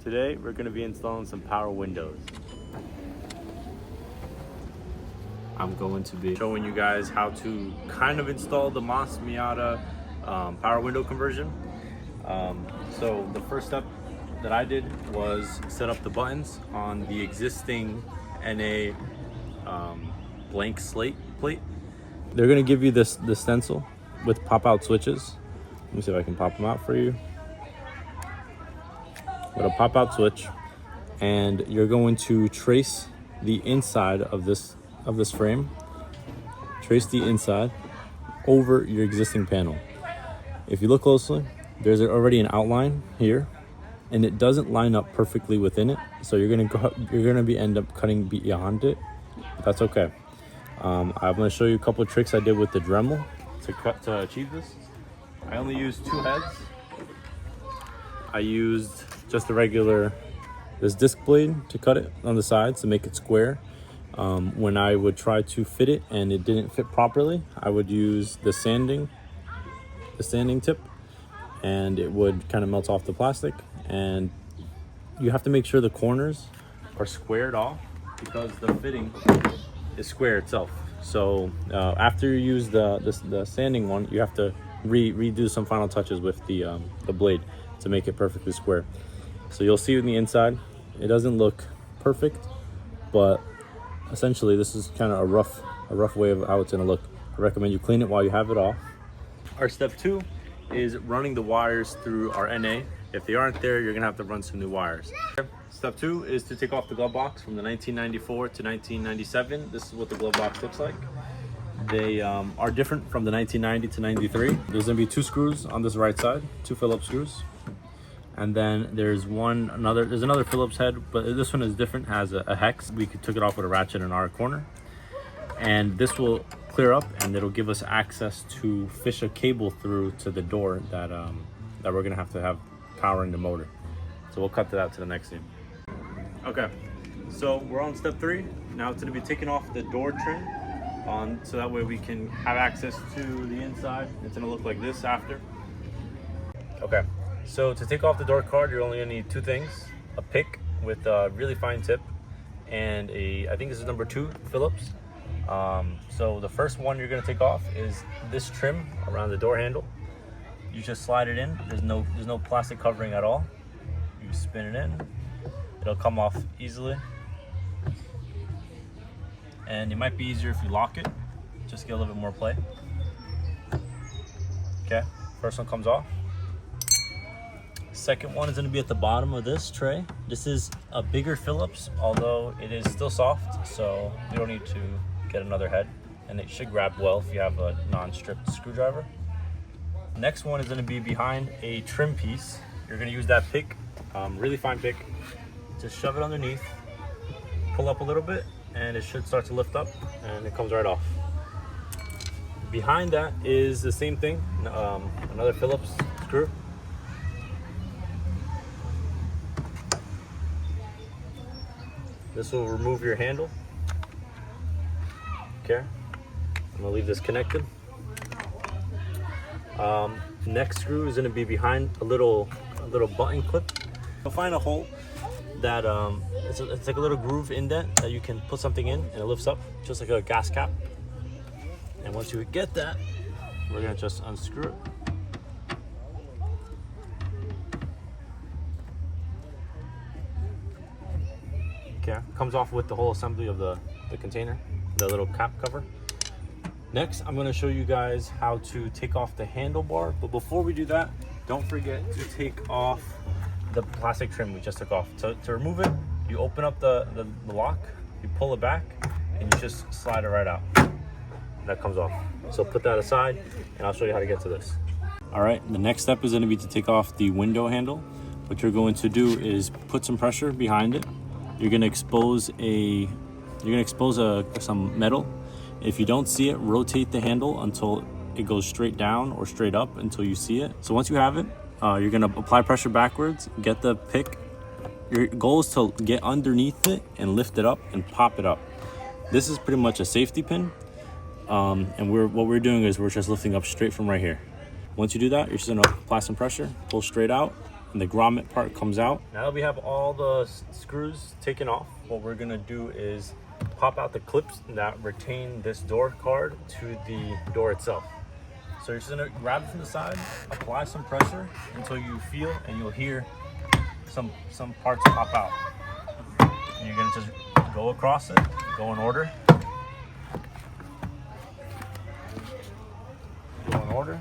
Today we're going to be installing some power windows. I'm going to be showing you guys how to kind of install the Moss Miata power window conversion. So the first step that I did was set up the buttons on the existing NA blank slate plate. They're going to give you this stencil with pop-out switches. Let me see if I can pop them out for you. With a pop-out switch, and you're going to trace the inside of this frame. Trace the inside over your existing panel. If you look closely, there's already an outline here, and it doesn't line up perfectly within it. So you're gonna end up cutting beyond it. But that's okay. I'm gonna show you a couple of tricks I did with the Dremel to achieve this. I only used 2 heads. I used just the regular, this disc blade to cut it on the sides to make it square. When I would try to fit it and it didn't fit properly, I would use the sanding tip, and it would kind of melt off the plastic. And you have to make sure the corners are squared off because the fitting is square itself. So after you use the sanding one, you have to redo some final touches with the blade to make it perfectly square. So you'll see in the inside, it doesn't look perfect, but essentially this is kind of a rough way of how it's gonna look. I recommend you clean it while you have it off. Our step 2 is running the wires through our NA. If they aren't there, you're gonna have to run some new wires. Step 2 is to take off the glove box from the 1994 to 1997. This is what the glove box looks like. They are different from the 1990 to 93. There's gonna be 2 screws on this right side, 2 Phillips screws. And then there's another Phillips head, but this one is different, has a hex. We took it off with a ratchet in our corner. And this will clear up, and it'll give us access to fish a cable through to the door that we're gonna have to have powering the motor. So we'll cut that to the next scene. Okay, so we're on step 3. Now it's gonna be taking off the door trim so that way we can have access to the inside. It's gonna look like this after. Okay. So to take off the door card, you're only gonna need 2 things: a pick with a really fine tip, and I think this is number 2 Phillips. So the first one you're gonna take off is this trim around the door handle. You just slide it in. There's no plastic covering at all. You spin it in. It'll come off easily. And it might be easier if you lock it. Just get a little bit more play. Okay, first one comes off. Second one is going to be at the bottom of this tray. This is a bigger Phillips, although it is still soft, so you don't need to get another head, and it should grab well if you have a non-stripped screwdriver. Next one is going to be behind a trim piece. You're going to use that pick, really fine pick, just shove it underneath, pull up a little bit, and it should start to lift up, and it comes right off. Behind that is the same thing, another Phillips screw. This will remove your handle. Okay, I'm gonna leave this connected. Next screw is gonna be behind a little button clip. You'll find a hole that it's like a little groove indent that you can put something in, and it lifts up just like a gas cap. And once you get that, we're gonna just unscrew it. Okay, comes off with the whole assembly of the container, the little cap cover. Next, I'm gonna show you guys how to take off the handlebar. But before we do that, don't forget to take off the plastic trim we just took off. To remove it, you open up the lock, you pull it back, and you just slide it right out. That comes off. So put that aside, and I'll show you how to get to this. All right, the next step is gonna be to take off the window handle. What you're going to do is put some pressure behind it. You're gonna expose some metal. If you don't see it, rotate the handle until it goes straight down or straight up until you see it. So once you have it, you're gonna apply pressure backwards, get the pick. Your goal is to get underneath it and lift it up and pop it up. This is pretty much a safety pin. And what we're doing is we're just lifting up straight from right here. Once you do that, you're just gonna apply some pressure, pull straight out, and the grommet part comes out. Now that we have all the screws taken off, what we're gonna do is pop out the clips that retain this door card to the door itself. So you're just gonna grab it from the side, apply some pressure until you feel and you'll hear some parts pop out. And you're gonna just go across it, go in order. Go in order.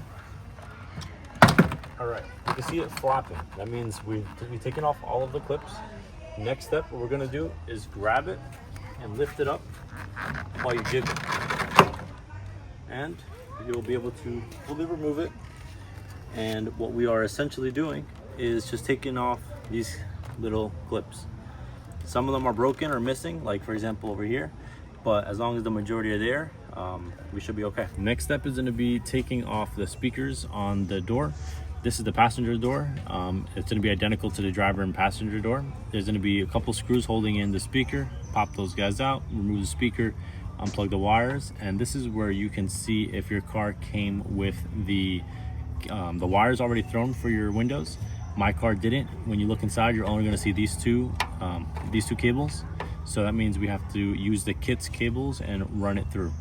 All right, you can see it flapping. That means we've taken off all of the clips. Next step, what we're gonna do is grab it and lift it up while you jiggle. And you'll be able to fully remove it. And what we are essentially doing is just taking off these little clips. Some of them are broken or missing, like for example over here, but as long as the majority are there, we should be okay. Next step is going to be taking off the speakers on the door. This is the passenger door. It's going to be identical to the driver and passenger door. There's going to be a couple screws holding in the speaker. Pop those guys out, remove the speaker, unplug the wires, and this is where you can see if your car came with the wires already thrown for your windows. My car didn't. When you look inside, you're only going to see these two cables. So that means we have to use the kit's cables and run it through.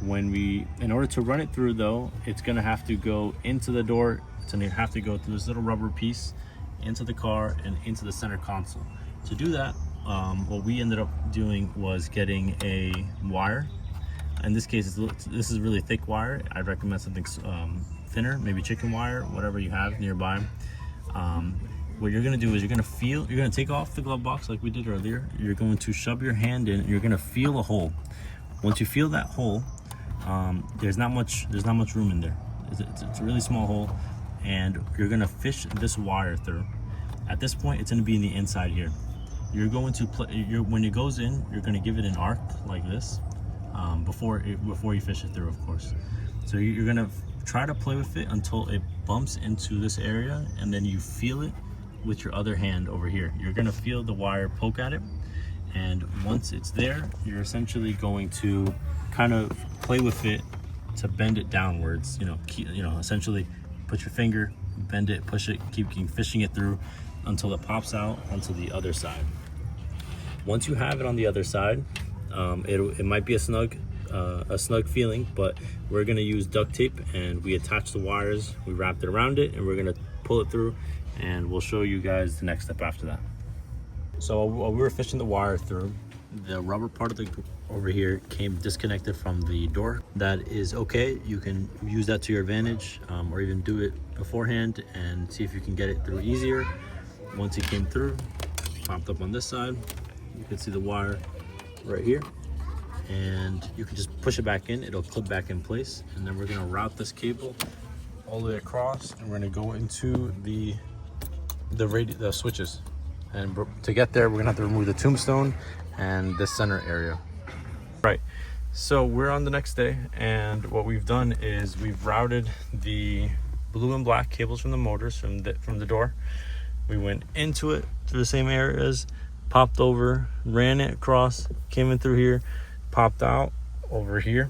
In order to run it through though, it's going to have to go into the door. It's going to have to go through this little rubber piece into the car and into the center console. To do that, what we ended up doing was getting a wire. In this case, this is really thick wire. I'd recommend something thinner, maybe chicken wire, whatever you have nearby. What you're gonna do is you're gonna take off the glove box like we did earlier. You're going to shove your hand in. You're gonna feel a hole. Once you feel that hole, there's not much room in there. It's a really small hole, and you're gonna fish this wire through. At this point, it's gonna be in the inside here. You're going to when it goes in, you're gonna give it an arc like this before you fish it through, of course. So you're gonna try to play with it until it bumps into this area, and then you feel it with your other hand over here. You're gonna feel the wire poke at it, and once it's there, you're essentially going to kind of play with it to bend it downwards. Essentially put your finger, bend it, push it, keep fishing it through until it pops out onto the other side. Once you have it on the other side, it might be a snug feeling, but we're gonna use duct tape, and we attach the wires, we wrapped it around it, and we're gonna pull it through, and we'll show you guys the next step after that. So while we were fishing the wire through, the rubber part of over here came disconnected from the door. That is okay. You can use that to your advantage, or even do it beforehand and see if you can get it through easier. Once it came through, popped up on this side, you can see the wire right here, and you can just push it back in. It'll clip back in place, and then we're gonna route this cable all the way across, and we're gonna go into the switches. And to get there, we're gonna have to remove the tombstone and the center area. Right, so we're on the next day, and what we've done is we've routed the blue and black cables from the motors from the door. We went into it through the same areas, popped over, ran it across, came in through here, popped out over here,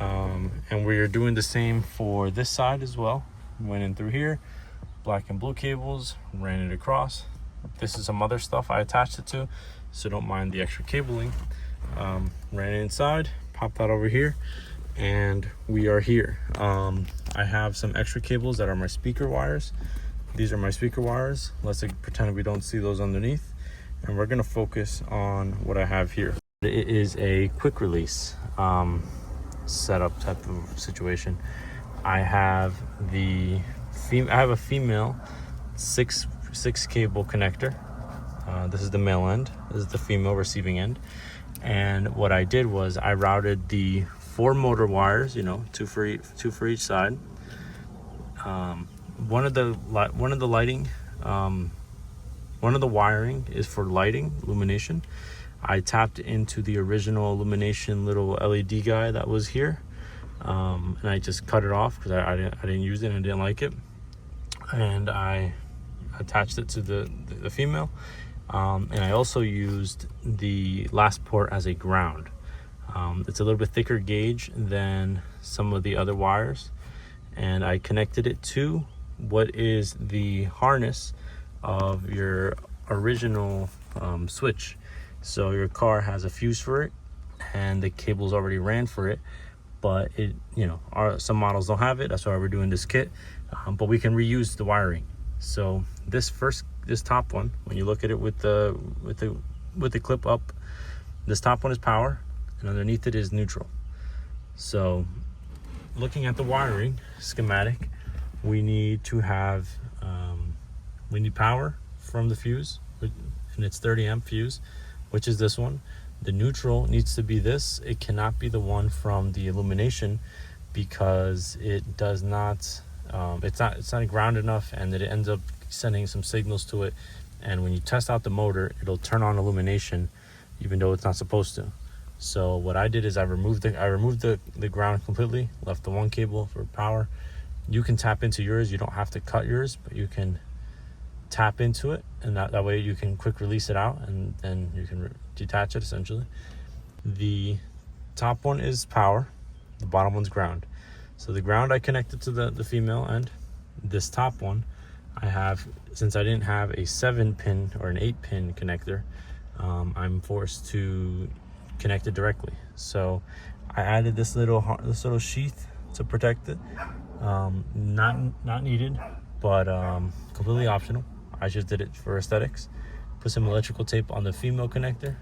and we are doing the same for this side as well. Went in through here, black and blue cables, ran it across. This is some other stuff I attached it to, so don't mind the extra cabling. Ran it inside, popped out over here, and we are here. I have some extra cables that are my speaker wires. These are my speaker wires. Let's pretend we don't see those underneath, and we're gonna focus on what I have here. It is a quick release setup type of situation. I have a female six cable connector. This is the male end. This is the female receiving end. And what I did was I routed the 4 motor wires, two for each side. One of the wiring is for lighting, illumination. I tapped into the original illumination little LED guy that was here, and I just cut it off because I didn't use it and I didn't like it, and I attached it to the female, and I also used the last port as a ground. It's a little bit thicker gauge than some of the other wires, and I connected it to what is the harness of your original switch. So your car has a fuse for it and the cables already ran for it, but it, some models don't have it. That's why we're doing this kit. But we can reuse the wiring. So this top one, when you look at it with the clip up, this top one is power and underneath it is neutral. So looking at the wiring schematic, we need to have we need power from the fuse, and it's 30 amp fuse, which is this one. The neutral needs to be this. It cannot be the one from the illumination, because it does not it's not ground enough, and it ends up sending some signals to it, and when you test out the motor, it'll turn on illumination even though it's not supposed to. So what I did is I removed the ground completely, left the one cable for power. You can tap into yours. You don't have to cut yours, but you can tap into it, and that way you can quick release it out, and then you can detach it essentially. The top one is power, the bottom one's ground. So the ground I connected to the female end. This top one I have, since I didn't have a 7-pin or an 8-pin connector, I'm forced to connect it directly. So I added this little sheath to protect it. Not needed, but completely optional. I just did it for aesthetics. Put some electrical tape on the female connector.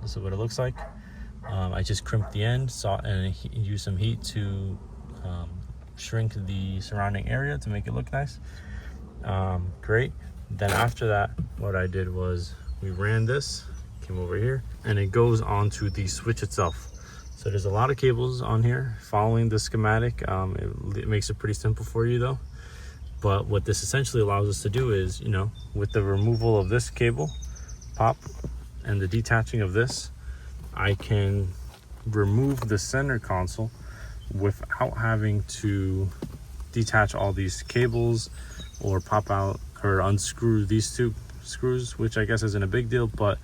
This is what it looks like. I just crimped the end, and used some heat to shrink the surrounding area to make it look nice. Great. Then after that, what I did was we ran this, came over here, and it goes onto the switch itself. So there's a lot of cables on here following the schematic. It makes it pretty simple for you though. But what this essentially allows us to do is, with the removal of this cable, pop, and the detaching of this, I can remove the center console without having to detach all these cables or pop out or unscrew these two screws, which I guess isn't a big deal, but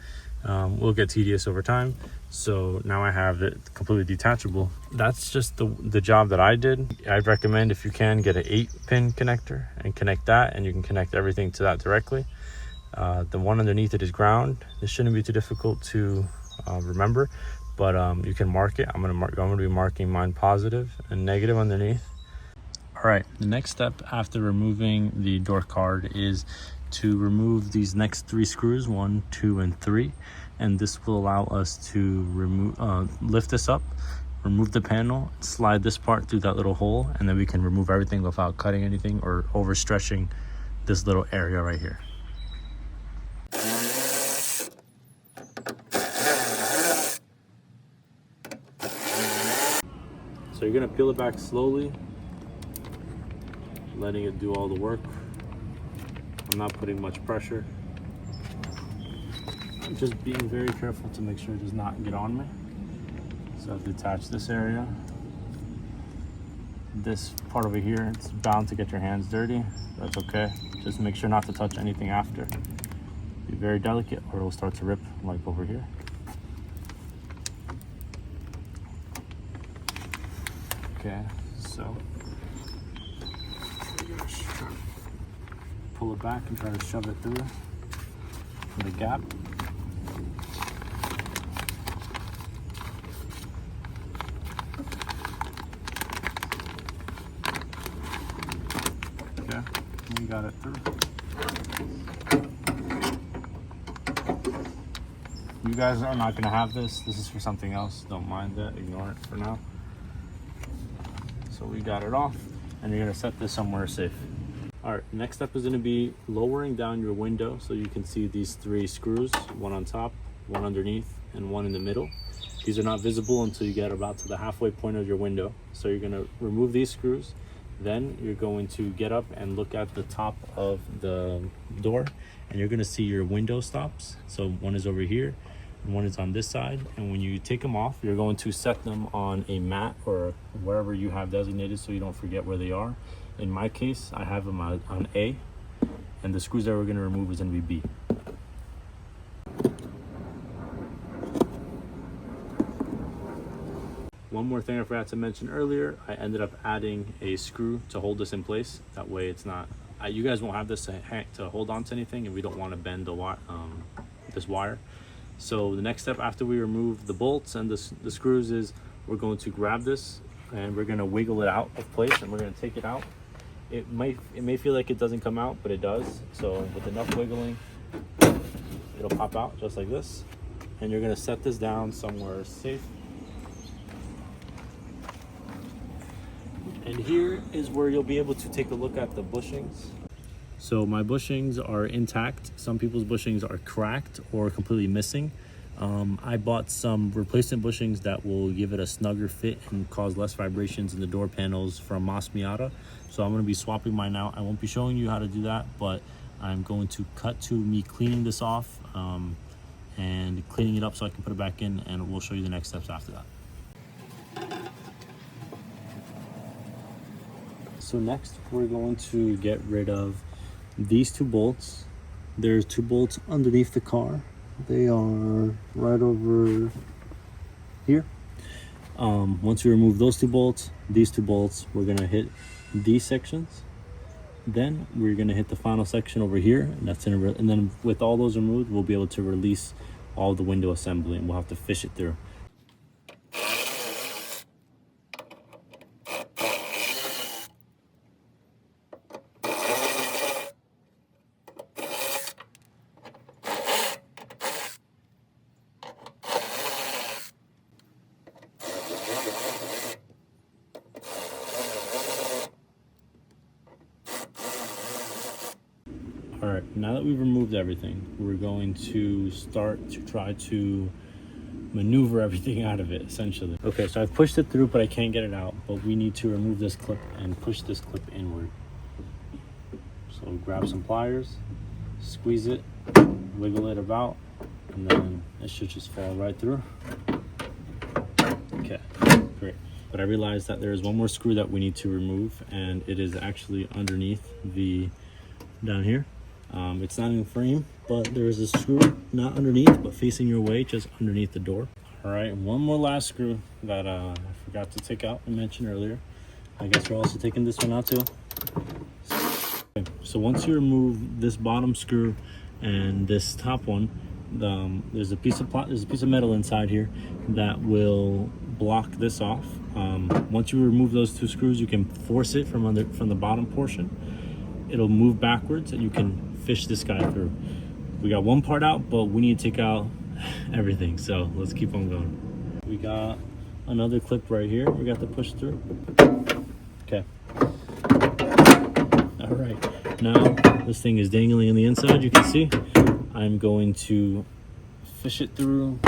will get tedious over time. So now I have it completely detachable. That's just the job that I did. I'd recommend, if you can, get an 8-pin connector and connect that, and you can connect everything to that directly. The one underneath it is ground. This shouldn't be too difficult to remember, but you can mark it. I'm gonna be marking mine positive and negative underneath. All right, the next step after removing the door card is to remove these next 3 screws, 1, 2, and 3, and this will allow us to lift this up, remove the panel, slide this part through that little hole, and then we can remove everything without cutting anything or overstretching this little area right here. So you're gonna peel it back slowly, letting it do all the work. I'm not putting much pressure. I'm just being very careful to make sure it does not get on me. So I've detached this area. This part over here, it's bound to get your hands dirty. That's okay. Just make sure not to touch anything after. Be very delicate or it'll start to rip, like over here. Okay, so pull it back and try to shove it through the gap. Okay, we got it through. You guys are not gonna have this. This is for something else. Don't mind that, ignore it for now. So we got it off, and you're gonna set this somewhere safe. All right, next step is gonna be lowering down your window so you can see these 3 screws, one on top, one underneath, and one in the middle. These are not visible until you get about to the halfway point of your window. So you're gonna remove these screws, then you're going to get up and look at the top of the door, and you're gonna see your window stops. So one is over here, and one is on this side, and when you take them off, you're going to set them on a mat or wherever you have designated so you don't forget where they are. In my case, I have them on A, and the screws that we're going to remove is going to be B. One more thing I forgot to mention earlier, I ended up adding a screw to hold this in place. That way it's not You guys won't have this to hold on to anything, and we don't want to bend the this wire. So the next step after we remove the bolts and the screws is we're going to grab this and we're going to wiggle it out of place, and we're going to take it out. It may feel like it doesn't come out, but it does. So with enough wiggling, it'll pop out just like this. And you're going to set this down somewhere safe. And here is where you'll be able to take a look at the bushings. So my bushings are intact. Some people's bushings are cracked or completely missing. I bought some replacement bushings that will give it a snugger fit and cause less vibrations in the door panels from Moss Miata. So I'm going to be swapping mine out. I won't be showing you how to do that, but I'm going to cut to me cleaning this off and cleaning it up so I can put it back in, and we'll show you the next steps after that. So next we're going to get rid of these two bolts. There's two bolts underneath the car. They are right over here. Once we remove those two bolts, these two bolts, we're gonna hit these sections. Then we're gonna hit the final section over here, and and then with all those removed, we'll be able to release all the window assembly, and we'll have to fish it through. All right, now that we've removed everything, we're going to start to try to maneuver everything out of it, essentially. Okay, so I've pushed it through, but I can't get it out. But we need to remove this clip and push this clip inward. So grab some pliers, squeeze it, wiggle it about, and then it should just fall right through. Okay, great. But I realized that there is one more screw that we need to remove, and it is actually underneath down here. It's not in the frame, but there is a screw not underneath, but facing your way, just underneath the door. All right, one more last screw that I forgot to take out and mention earlier. I guess we're also taking this one out too. Okay, so once you remove this bottom screw and this top one, there's a piece of metal inside here that will block this off. Once you remove those two screws, you can force it from the bottom portion. It'll move backwards, and you can fish this guy through. We got one part out, but we need to take out everything, so let's keep on going. We got another clip right here we got to push through. Okay, all right, now this thing is dangling on the inside. You can see I'm going to fish it through.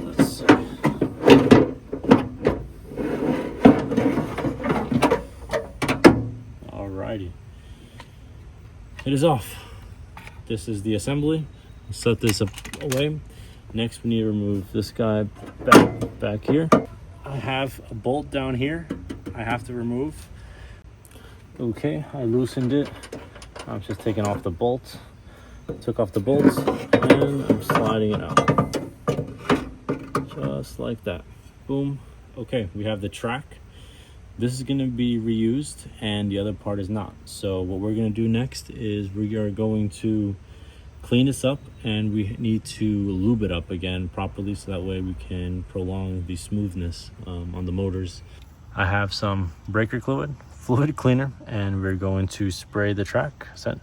Let's see. Alrighty, it is off. This is the assembly. Set this up away. Next, we need to remove this guy back here. I have a bolt down here I have to remove. Okay, I loosened it. I'm just taking off the bolts. Took off the bolts, and I'm sliding it out. Just like that. Boom. Okay, we have the track. This is going to be reused, and the other part is not. So what we're going to do next is we are going to clean this up, and we need to lube it up again properly, so that way we can prolong the smoothness on the motors. I have some breaker fluid cleaner, and we're going to spray the track set.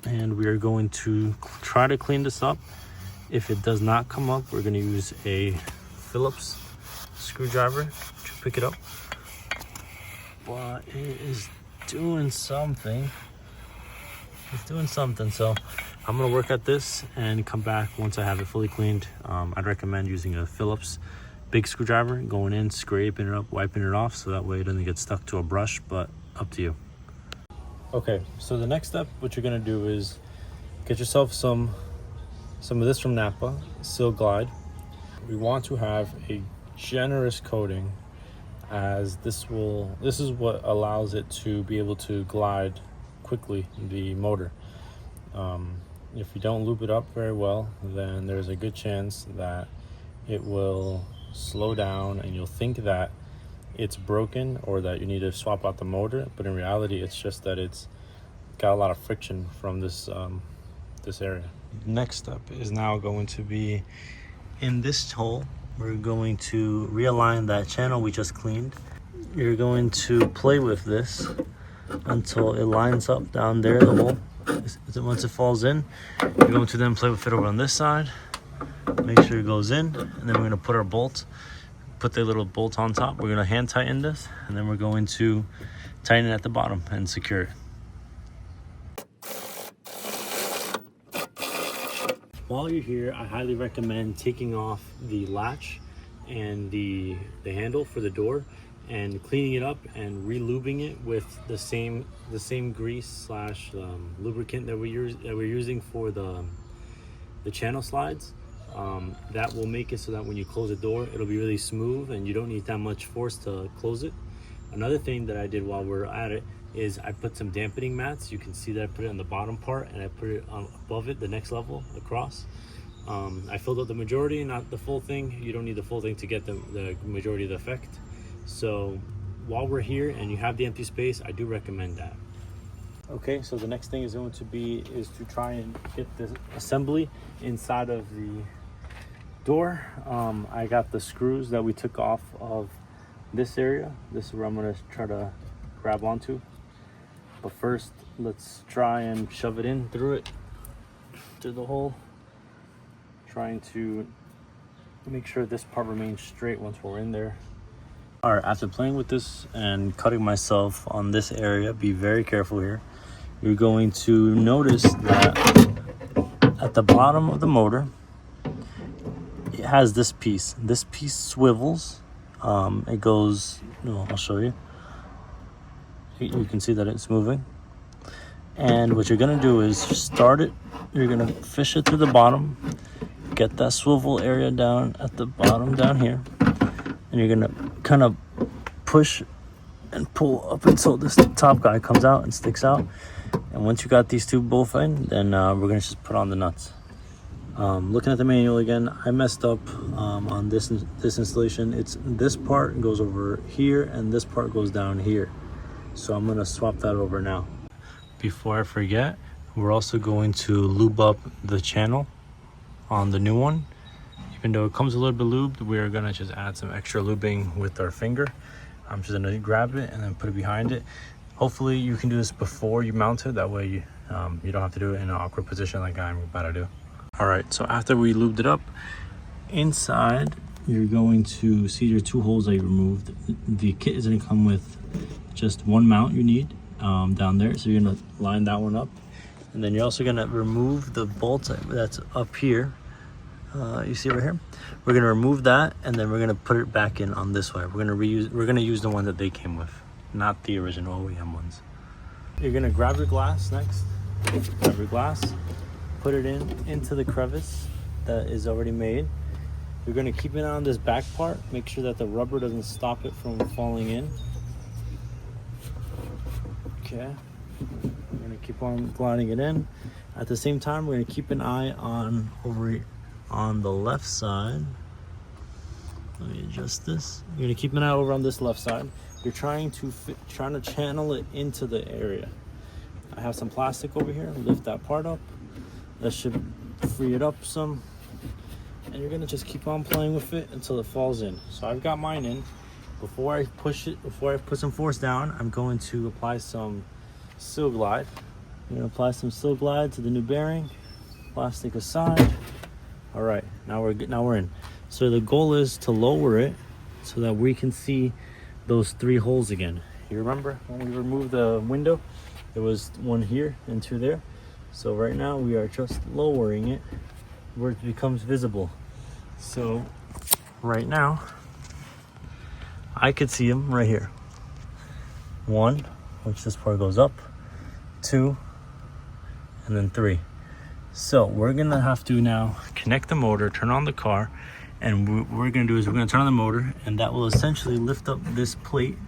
And we are going to try to clean this up. If it does not come up, we're going to use a Phillips screwdriver to pick it up. But it is doing something. It's doing something. So I'm going to work at this and come back once I have it fully cleaned. I'd recommend using a Phillips big screwdriver, going in, scraping it up, wiping it off, so that way it doesn't get stuck to a brush, but up to you. Okay, so the next step, what you're going to do is get yourself some of this from Napa, Seal Glide. We want to have a generous coating, as this is what allows it to be able to glide quickly, the motor. If you don't lube it up very well, then there's a good chance that it will slow down, and you'll think that it's broken or that you need to swap out the motor, but in reality it's just that it's got a lot of friction from this this area. Next step is now going to be in this hole. We're going to realign that channel we just cleaned. You're going to play with this until it lines up down there, the hole. Once it falls in, you're going to then play with it over on this side. Make sure it goes in, and then we're going to put our bolt, put the little bolt on top. We're going to hand tighten this, and then we're going to tighten it at the bottom and secure it. While you're here, I highly recommend taking off the latch and the handle for the door and cleaning it up and re-lubing it with the same grease slash lubricant that we're using for the channel slides. That will make it so that when you close the door, it'll be really smooth and you don't need that much force to close it. Another thing that I did while we're at it is I put some dampening mats. You can see that I put it on the bottom part and I put it on above it, the next level across. I filled out the majority, not the full thing. You don't need the full thing to get the majority of the effect. So while we're here and you have the empty space, I do recommend that. Okay, so the next thing is going to be to try and get the assembly inside of the door. I got the screws that we took off of this area. This is where I'm going to try to grab onto. But first, let's try and shove it in through the hole. Trying to make sure this part remains straight once we're in there. All right, after playing with this and cutting myself on this area, be very careful here. You're going to notice that at the bottom of the motor, it has this piece. This piece swivels. It goes, I'll show you. You can see that it's moving. And what you're gonna do is start it. You're gonna fish it through the bottom, get that swivel area down at the bottom down here, and you're gonna kind of push and pull up until this top guy comes out and sticks out. And once you got these two both in, then we're gonna just put on the nuts. Looking at the manual again, I messed up on this installation. It's this part goes over here and this part goes down here. So I'm gonna swap that over now. Before I forget, we're also going to lube up the channel on the new one. Even though it comes a little bit lubed, we're gonna just add some extra lubing with our finger. I'm just gonna grab it and then put it behind it. Hopefully you can do this before you mount it. That way you don't have to do it in an awkward position like I'm about to do. All right, so after we lubed it up, inside you're going to see your two holes that you removed. The kit is gonna come with just one mount you need down there. So you're gonna line that one up. And then you're also gonna remove the bolt that's up here. You see right here? We're gonna remove that and then we're gonna put it back in on this way. We're gonna use the one that they came with, not the original OEM ones. You're gonna grab your glass next. Grab your glass, put it into the crevice that is already made. You're gonna keep it on this back part. Make sure that the rubber doesn't stop it from falling in. Okay. We're gonna keep on gliding it in. At the same time, we're gonna keep an eye on over on the left side. Let me adjust this. You're gonna keep an eye over on this left side. You're trying to channel it into the area. I have some plastic over here. Lift that part up. That should free it up some. And you're gonna just keep on playing with it until it falls in. So I've got mine in. Before I push it, before I put some force down, I'm going to apply some Seal Glide. I'm gonna apply some Seal Glide to the new bearing. Plastic aside. All right, now we're in. So the goal is to lower it so that we can see those three holes again. You remember when we removed the window, there was one here and two there. So right now we are just lowering it where it becomes visible. So right now, I could see them right here. One, which this part goes up, two, and then three. So we're gonna have to now connect the motor, turn on the car, and what we're gonna do is we're gonna turn on the motor, and that will essentially lift up this plate.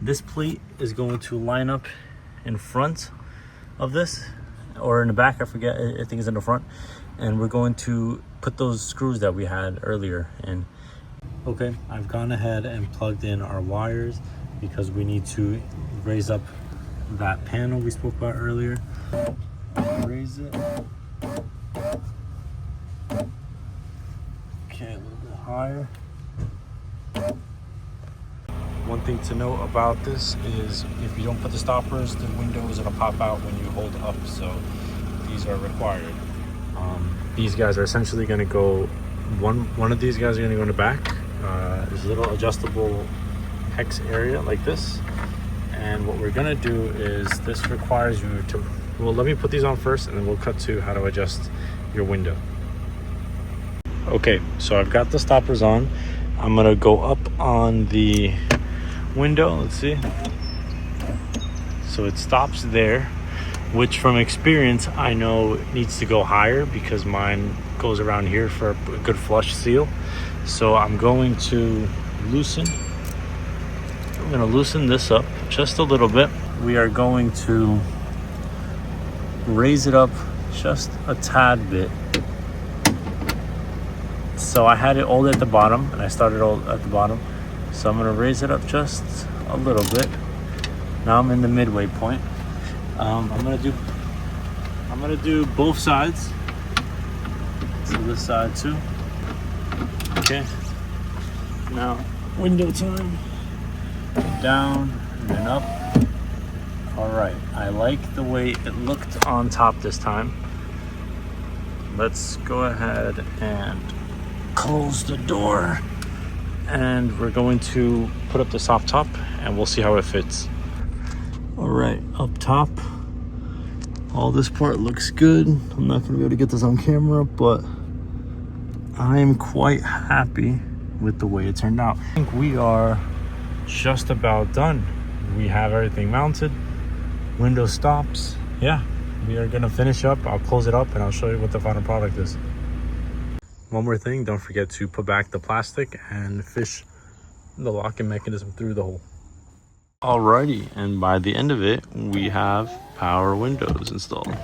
This plate is going to line up in front of this, or in the back, I forget, I think it's in the front. And we're going to put those screws that we had earlier in. Okay, I've gone ahead and plugged in our wires because we need to raise up that panel we spoke about earlier. Raise it. Okay, a little bit higher. One thing to note about this is if you don't put the stoppers, the window is going to pop out when you hold up, so these are required. These guys are essentially going to go, one of these guys are going to go in the back. There's a little adjustable hex area like this, and what we're going to do is this requires you to, well, let me put these on first and then we'll cut to how to adjust your window. Okay, so I've got the stoppers on. I'm going to go up on the window. Let's see. So it stops there, which from experience I know it needs to go higher because mine goes around here for a good flush seal. So I'm going to loosen this up just a little bit. We are going to raise it up just a tad bit. So I had it all at the bottom and I started all at the bottom. So I'm gonna raise it up just a little bit. Now I'm in the midway point. I'm gonna do both sides. So this side too. Okay. Now window time. Down and then up. All right. I like the way it looked on top this time. Let's go ahead and close the door. And we're going to put up the soft top and we'll see how it fits. All right, up top, all this part looks good. I'm not gonna be able to get this on camera, but I am quite happy with the way it turned out. I think we are just about done. We have everything mounted, window stops. Yeah, we are gonna finish up. I'll close it up and I'll show you what the final product is. One more thing, don't forget to put back the plastic and fish the locking mechanism through the hole. Alrighty, and by the end of it, we have power windows installed.